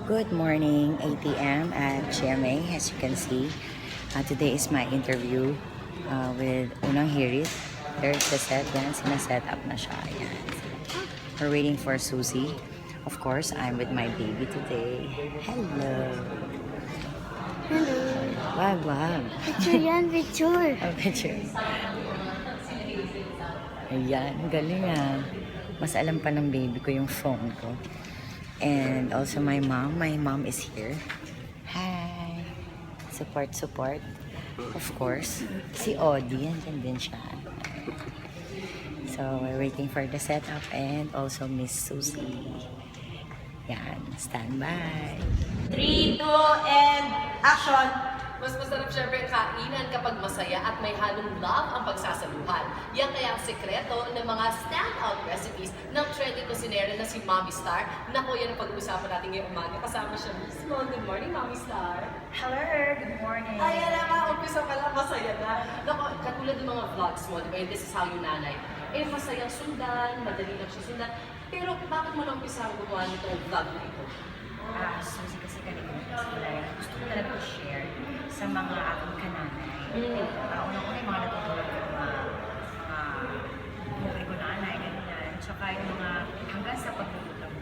Good morning, ATM at GMA. As you can see, today is my interview with Unang Hirit. There's the set. Yan, sinaset up na siya. Yan. We're waiting for Susie. Of course, I'm with my baby today. Hello. Hello. Wag, wag. Picture yan, picture. Oh, picture. Ayan, galing ah. Mas alam pa ng baby ko yung phone ko. And also my mom is here. Hi! Support. Of course. Si Audie, andyan din siya. So, we're waiting for the setup and also Miss Susie. Yan, stand by. 3, 2, and action! Mas masarap syempre kainan kapag masaya at may halong love ang pagsasaluhan. Yan kaya ang sekreto ng mga stand-out recipes ng trendy kusinera na si Mommy Star. Naku, yan ang pag-uusapan natin ngayong umaga. Kasama siya mismo. Good morning, Mommy Star. Hello, good morning. Ayan na nga, umpisa pa lang, masaya na. Naku, katulad ng mga vlogs mo, di ba? This is how you nanay. Eh, masayang sundan, madali lang siya sundan. Pero bakit mo na umpisa ang gumawa nitong vlog na ito? Susie, kasi kanina gusto ko talaga i-share sa mga aking kananay. Una-una yung mga natutulog ko mga buhay ko nanay, ganyan. Tsaka yung mga hanggang sa pagtutulog.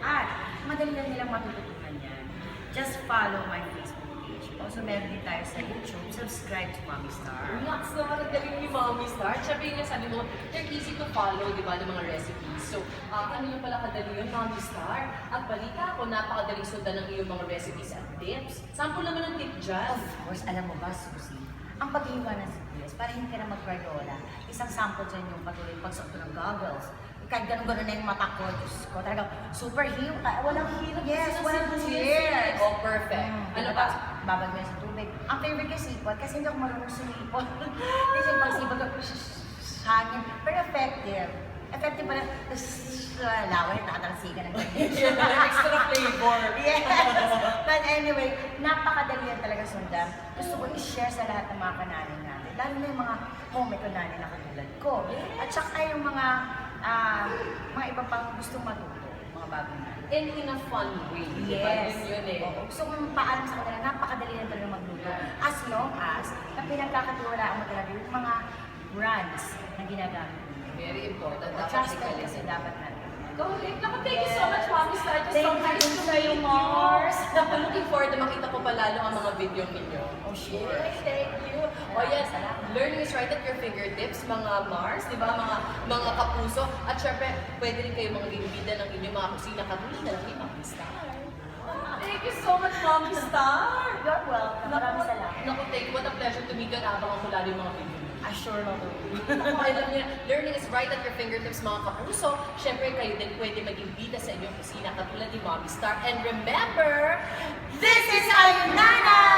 At madali lang nilang matututunan yan. Just follow my Facebook page. Also, meron din tayo sa YouTube. Subscribe to Mommy Star. Relax naman ang galing ni Mommy Star. Siyempre yung sabi mo, they're easy to follow, di ba, ng mga recipes. So, ano yung pala kadali yun, Mommy Star? At balita ko, napakadaling sundan ng iyong mga recipes at tips. Sample naman ng tip dyan. Of course, alam mo ba, Susie, ang paghiwa ng sibuyas, para hindi ka na mag-crayola, isang sample dyan yung patuloy pagsuot ko ng goggles. Kahit ganun-ganun na yung mata ko, Diyos ko, talagang super hero. Walang hero. Yes, walang tears. Oh, perfect. Ano pa? Babag mo yan sa tubig. Ang favorite ko sipot, kasi hindi ako marunong sumipot. Kasi pag sipot ko, hangin. Pero effective. Effective pa rin. Laway, nakatalsikan ng Extra flavor. Yes. But anyway, napakadali yan talaga sundan. Gusto ko i-share sa lahat ng mga kananay natin. Lalo na yung mga homemade kananay na katulad ko. At saka yung mga iba pang gustong matuto, mga bagong natin. And in a fun way. Yes. Yun eh. Oo. Gusto kong paalam sa kanila, napakadali lang talaga magluto. As long as na pinagkakatiwalaan mo talaga yung mga brands na ginagamit. Very important. Trusted kasi dapat natin. Correct. Naku, thank you so much, Mommy Star. Just Thank so you nice to sa'yo, meet you. Mars. Naku, looking forward na makita ko pa lalo ang mga video ninyo. Oh, sure. Yes, thank you. O yan, learning is right at your fingertips, mga Mars, di ba? Mga kapuso. At syempre, pwede rin kayo mga bibida ng inyong mga kusina katulad na lang ni Mommy Star. Thank you so much, Mommy Star. You're welcome. Maraming salamat. Naku, thank you. What a pleasure to meet you. Naabangan ko lalo yung mga video. Assure mo to. Alam niyo, learning is right at your fingertips, mga kapuso. Siyempre, kayo din pwede maging bida sa inyong kusina katulad ni Mommy Star. And remember, This is our Nana!